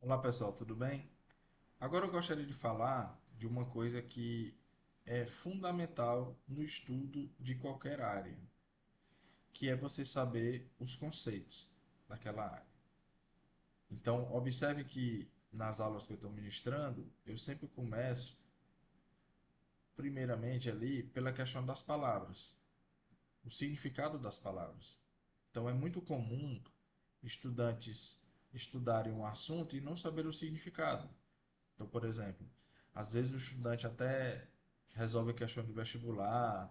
Olá pessoal, tudo bem? Agora eu gostaria de falar de uma coisa que é fundamental no estudo de qualquer área, que é você saber os conceitos daquela área. Então, observe que nas aulas que eu estou ministrando, eu sempre começo, primeiramente, ali pela questão das palavras, o significado das palavras. Então, é muito comum estudantes estudarem um assunto e não saber o significado. Então, por exemplo, às vezes o estudante até resolve a questão do vestibular,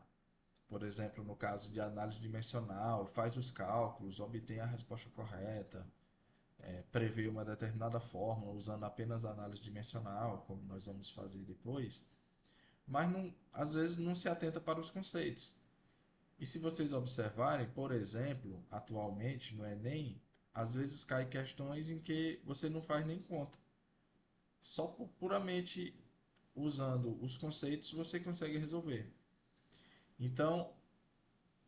por exemplo, no caso de análise dimensional, faz os cálculos, obtém a resposta correta, prevê uma determinada fórmula usando apenas a análise dimensional, como nós vamos fazer depois, mas não, às vezes não se atenta para os conceitos. E se vocês observarem, por exemplo, atualmente no Enem, às vezes cai questões em que você não faz nem conta. Só puramente usando os conceitos você consegue resolver. Então,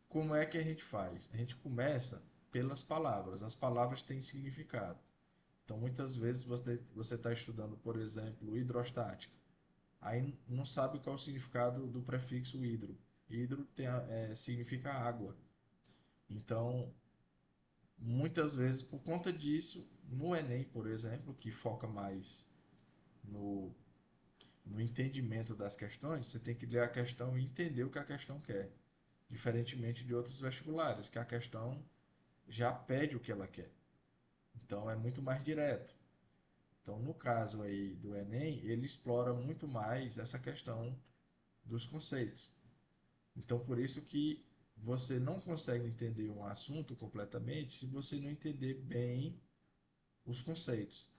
como é que a gente faz? A gente começa pelas palavras. As palavras têm significado. Então, muitas vezes você está estudando, por exemplo, hidrostática. Aí não sabe qual é o significado do prefixo hidro. Hidro significa água. Então, muitas vezes, por conta disso, no Enem, por exemplo, que foca mais no, no entendimento das questões, você tem que ler a questão e entender o que a questão quer. Diferentemente de outros vestibulares, que a questão já pede o que ela quer. Então é muito mais direto. Então, no caso aí do Enem, ele explora muito mais essa questão dos conceitos. Então, por isso que você não consegue entender um assunto completamente se você não entender bem os conceitos.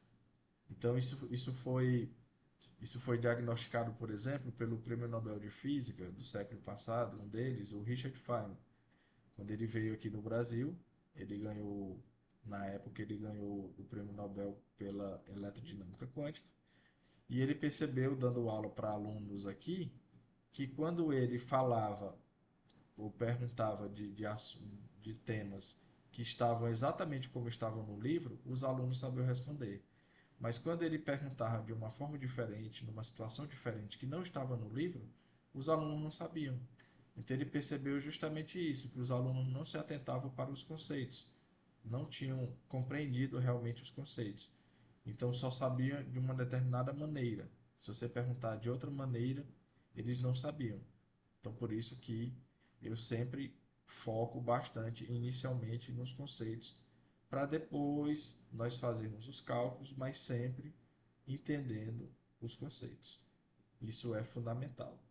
Então, isso foi diagnosticado, por exemplo, pelo Prêmio Nobel de Física do século passado, um deles, o Richard Feynman. Quando ele veio aqui no Brasil, ele ganhou, na época, ele ganhou o prêmio Nobel pela eletrodinâmica quântica. E ele percebeu, dando aula para alunos aqui, que quando ele falava ou perguntava de temas que estavam exatamente como estavam no livro, os alunos sabiam responder. Mas quando ele perguntava de uma forma diferente, numa situação diferente que não estava no livro, os alunos não sabiam. Então ele percebeu justamente isso, que os alunos não se atentavam para os conceitos, não tinham compreendido realmente os conceitos. Então só sabiam de uma determinada maneira. Se você perguntar de outra maneira, eles não sabiam. Então por isso que eu sempre foco bastante inicialmente nos conceitos, para depois nós fazermos os cálculos, mas sempre entendendo os conceitos. Isso é fundamental.